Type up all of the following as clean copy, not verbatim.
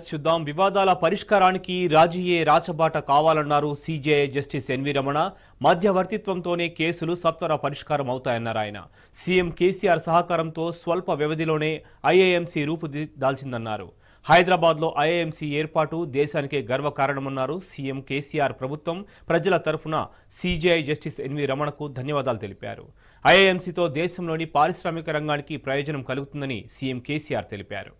చూద్దాం. వివాదాల పరిష్కారానికి రాజీయే రాచబాట కావాలన్నారు సీజేఐ జస్టిస్ ఎన్వి రమణ. మధ్యవర్తిత్వంతోనే కేసులు సత్వర పరిష్కారం అవుతాయన్నారు ఆయన. సీఎం కేసీఆర్ సహకారంతో స్వల్ప వ్యవధిలోనే ఐఏఎంసీ రూపుదాల్చిందన్నారు. హైదరాబాద్లో ఐఏఎంసీ ఏర్పాటు దేశానికే గర్వకారణమన్నారు. సీఎం కేసీఆర్ ప్రభుత్వం ప్రజల తరఫున సీజేఐ జస్టిస్ ఎన్వి రమణకు ధన్యవాదాలు తెలిపారు. ఐఏఎంసీతో దేశంలోని పారిశ్రామిక రంగానికి ప్రయోజనం కలుగుతుందని సీఎం కేసీఆర్ తెలిపారు.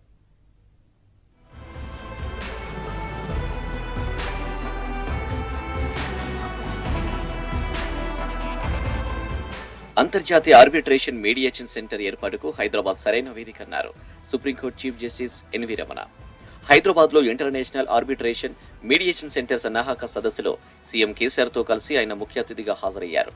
అంతర్జాతీయ ఆర్బిట్రేషన్ మీడియేషన్ సెంటర్ ఏర్పాటుకు హైదరాబాద్ సరైన వేదిక అన్నారు supreme court chief justice N V Ramana. Hyderabad లో ఇంటర్నేషనల్ ఆర్బిట్రేషన్ మీడియేషన్ సెంటర్ సన్నాహక సదస్సులో సీఎం కేసీఆర్ తో కలిసి ఆయన ముఖ్య అతిథిగా హాజరయ్యారు.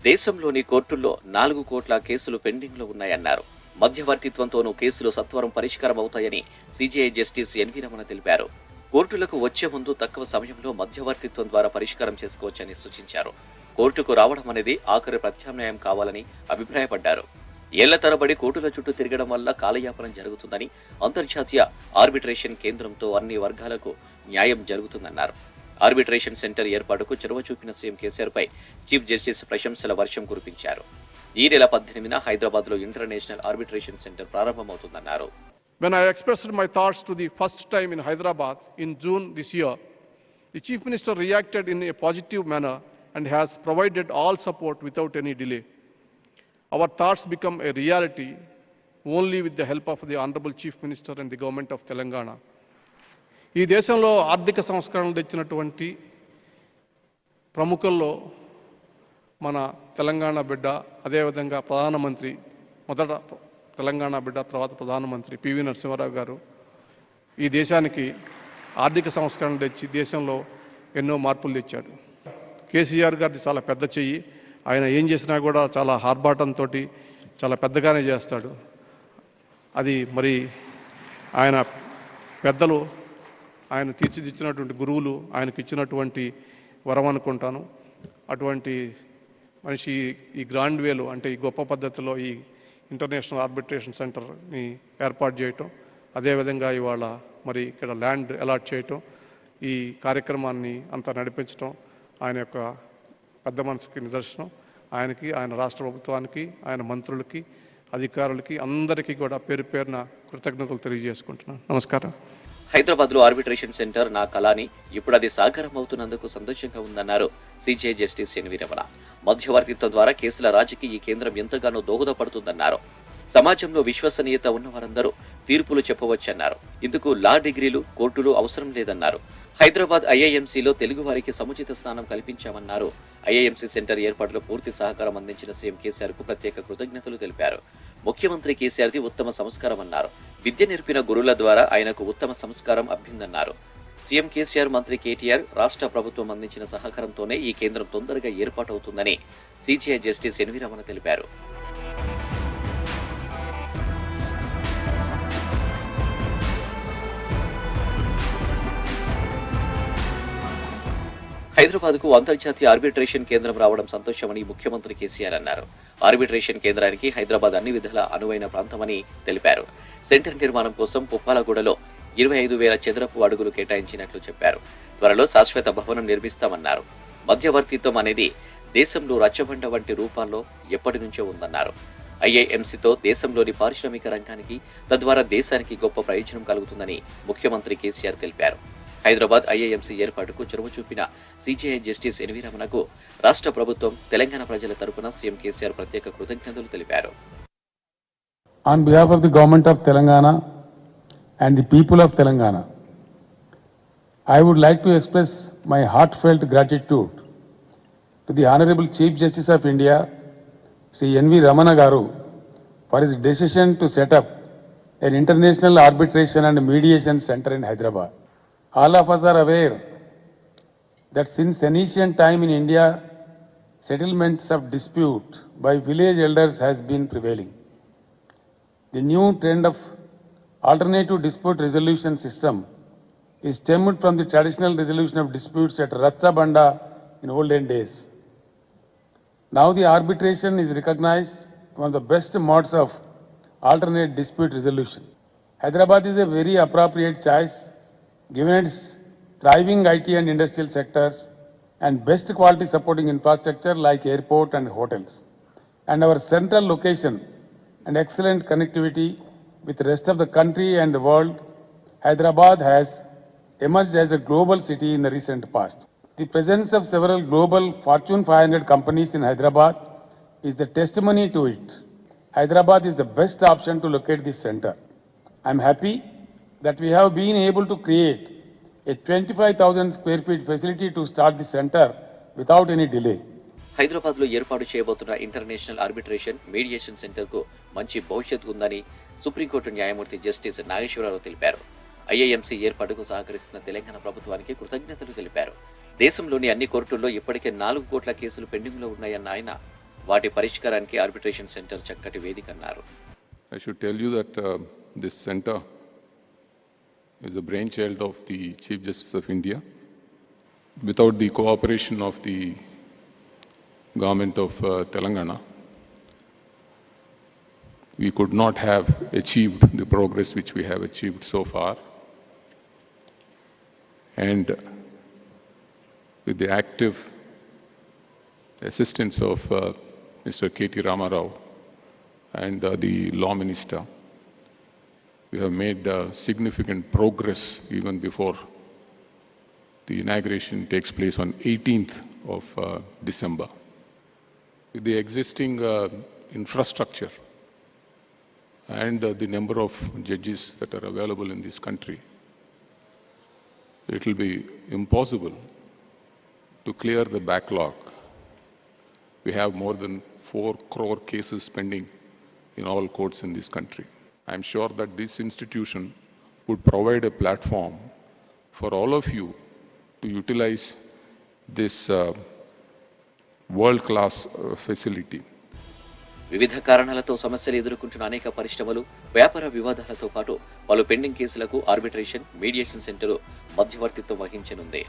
దేశంలోని కోర్టుల్లో 4 కోట్ల కేసులు పెండింగ్ లో ఉన్నాయన్నారు. మధ్యవర్తిత్వంతోనూ కేసులు సత్వరం పరిష్కారం అవుతాయని సీజేఐ జస్టిస్ ఎన్వి రమణ తెలిపారు. కోర్టులకు వచ్చే ముందు తక్కువ సమయంలో మధ్యవర్తిత్వం ద్వారా పరిష్కారం చేసుకోవచ్చని సూచించారు. కోర్టుకు రావడం అనేది ఆఖరి ప్రత్యామ్నాయం కావాలని అభిప్రాయపడ్డారు. ఏళ్ల తరబడి కోర్టుల చుట్టూ తిరగడం వల్ల కాలయాపనం జరుగుతుందని, అంతర్జాతీయ ఆర్బిట్రేషన్ కేంద్రంతో అన్ని వర్గాలకు న్యాయం జరుగుతుందన్నారు. ఆర్బిట్రేషన్ సెంటర్ ఏర్పాటుకు చొరవ చూపిన సీఎం కేసీఆర్ పై చీఫ్ జస్టిస్ ప్రశంసల వర్షం కురిపించారు. ఈ నెల 18న హైదరాబాద్ లో ఇంటర్నేషనల్ ఆర్బిట్రేషన్ సెంటర్ ప్రారంభమవుతుందన్నారు. When I expressed my thoughts to the first time in Hyderabad in June this year, the Chief Minister reacted in a positive manner and has provided all support without any delay. Our thoughts become a reality only with the help of the Honorable Chief Minister and the Government of Telangana. ఈ దేశంలో ఆర్థిక సంస్కరణలు తెచ్చినటువంటి ప్రముఖుల్లో మన తెలంగాణ బిడ్డ, అదేవిధంగా ప్రధానమంత్రి, మొదట తెలంగాణ బిడ్డ తర్వాత ప్రధానమంత్రి పివి నరసింహారావు గారు ఈ దేశానికి ఆర్థిక సంస్కరణలు తెచ్చి దేశంలో ఎన్నో మార్పులు తెచ్చాడు. కేసీఆర్ గారిది చాలా పెద్ద చెయ్యి. ఆయన ఏం చేసినా కూడా చాలా ఆర్భాటంతో చాలా పెద్దగానే చేస్తాడు. అది మరి ఆయన పెద్దలు, ఆయన తీర్చిదిచ్చినటువంటి గురువులు ఆయనకు ఇచ్చినటువంటి వరం అనుకుంటాను. అటువంటి మనిషి ఈ గ్రాండ్ వేలో అంటే ఈ గొప్ప పద్ధతిలో ఈ ఇంటర్నేషనల్ ఆర్బిట్రేషన్ సెంటర్ని ఏర్పాటు చేయటం, అదేవిధంగా ఇవాళ మరి ఇక్కడ ల్యాండ్ అలాట్ చేయటం, ఈ కార్యక్రమాన్ని అంతా నడిపించటం ఆయన యొక్క పెద్ద మనసుకి నిదర్శనం. ఆయనకి, ఆయన రాష్ట్ర ప్రభుత్వానికి, ఆయన మంత్రులకి, అధికారులకి అందరికీ కూడా పేరు పేరున కృతజ్ఞతలు తెలియజేసుకుంటున్నాను. నమస్కారం. హైదరాబాద్ లో ఆర్బిట్రేషన్ సెంటర్ నా కళని ఇప్పుడు అది సాకారం అవుతున్నందుకు సంతోషంగా ఉందన్నారు సీజేఐ జస్టిస్ ఎన్వి రమణ. మధ్యవర్తిత్వం ద్వారా కేసుల రాజీకి ఈ కేంద్రం ఎంతగానో దోహదపడుతుందన్నారు. సమాజంలో విశ్వసనీయత ఉన్న వారందరూ తీర్పులు చెప్పవచ్చన్నారు. ఇందుకు లా డిగ్రీలు, కోర్టులు అవసరం లేదన్నారు. హైదరాబాద్ ఐఏఎంసీలో తెలుగు వారికి సముచిత స్థానం కల్పించామన్నారు. ఐఏఎంసీ సెంటర్ ఏర్పాటులో పూర్తి సహకారం అందించిన సీఎం కేసీఆర్ కు ప్రత్యేక కృతజ్ఞతలు తెలిపారు. ముఖ్యమంత్రి కేసీఆర్ది ఉత్తమ సంస్కారం అన్నారు. విద్య నేర్పిన గురువుల ద్వారా ఆయనకు ఉత్తమ సంస్కారం అబ్బిందన్నారు. సీఎం కేసీఆర్, మంత్రి కేటీఆర్, రాష్ట్ర ప్రభుత్వం అందించిన సహకారంతోనే ఈ కేంద్రం తొందరగా ఏర్పాటవుతుందని సీజేఐ జస్టిస్ ఎన్వి రమణ తెలిపారు. హైదరాబాద్ కు అంతర్జాతీయ ఆర్బిట్రేషన్ కేంద్రం రావడం సంతోషమని ముఖ్యమంత్రి కేసీఆర్ అన్నారు. ఆర్బిట్రేషన్ కేంద్రానికి హైదరాబాద్ అన్ని విధాల అనువైన ప్రాంతమని తెలిపారు. సెంటర్ నిర్మాణం కోసం పుప్పాలగూడలో 25,000 చదరపు అడుగులు కేటాయించినట్లు చెప్పారు. త్వరలో శాశ్వత భవనం నిర్మిస్తామన్నారు. మధ్యవర్తిత్వం అనేది దేశంలో రచ్చబండ వంటి రూపాల్లో ఎప్పటి నుంచో ఉందన్నారు. ఐఏఎంసీతో దేశంలోని పారిశ్రామిక రంగానికి, తద్వారా దేశానికి గొప్ప ప్రయోజనం కలుగుతుందని ముఖ్యమంత్రి కేసీఆర్ తెలిపారు. హైదరాబాద్ ఐఏఎంసీ ఏర్పాటుకు చొరవ చూపిన సీజేఐ జస్టిస్ ఎన్వి రమణకు రాష్ట్ర ప్రభుత్వం, తెలంగాణ ప్రజల తరపున సీఎం కేసీఆర్ ప్రత్యేక కృతజ్ఞతలు తెలిపారు. On behalf of the government of Telangana and the people of Telangana, I would like to express my heartfelt gratitude to the Honorable Chief Justice of India, Sri N.V. Ramana Garu, for his decision to set up an international arbitration and mediation center in Hyderabad. All of us are aware that since ancient time in India, settlements of dispute by village elders has been prevailing. The new trend of alternative dispute resolution system is stemmed from the traditional resolution of disputes at Ratsabanda in olden days. Now the arbitration is recognized one of the best modes of alternate dispute resolution. Hyderabad is a very appropriate choice given its thriving IT and industrial sectors and best quality supporting infrastructure like airport and hotels, and our central location and excellent connectivity with the rest of the country and the world, Hyderabad has emerged as a global city in the recent past. The presence of several global Fortune 500 companies in Hyderabad is the testimony to it. Hyderabad is the best option to locate this center. I am happy that we have been able to create a 25,000 square feet facility to start the center without any delay. హైదరాబాద్లో ఏర్పాటు చేయబోతున్న international arbitration mediation సెంటర్కు మంచి భవిష్యత్తు ఉందని supreme court న్యాయమూర్తి justice Nageswararao తెలిపారు. IIMC ఏర్పాటుకు సహకరిస్తున్న తెలంగాణ ప్రభుత్వానికి కృతజ్ఞతలు తెలిపారు. దేశంలోని అన్ని కోర్టుల్లో ఇప్పటికే 4 కోట్ల కేసులు పెండింగ్లో ఉన్నాయన్న ఆయన వాటి పరిష్కారానికి ఆర్బిట్రేషన్ సెంటర్ చక్కటి వేదిక అన్నారు. I should tell you that this center is a brainchild of the Chief Justice of India. Without the cooperation of the government of Telangana, we could not have achieved the progress which we have achieved so far. And with the active assistance of Mr. K.T. Ramarao and the Law Minister, we have made significant progress even before the inauguration takes place on 18th of December. With the existing infrastructure and the number of judges that are available in this country, it will be impossible to clear the backlog. We have more than 4 crore cases pending in all courts in this country. I am sure that this institution would provide a platform for all of you to utilize this world-class facility. వివిధ కారణాలతో సమస్యలు ఎదుర్కొంటున్న అనేక పరిశ్రమలు, వ్యాపార వివాదాలతో పాటు పలు pending కేసులకు ఆర్బిట్రేషన్ మీడియేషన్ సెంటర్ మధ్యవర్తిత్వం వహించనుంది.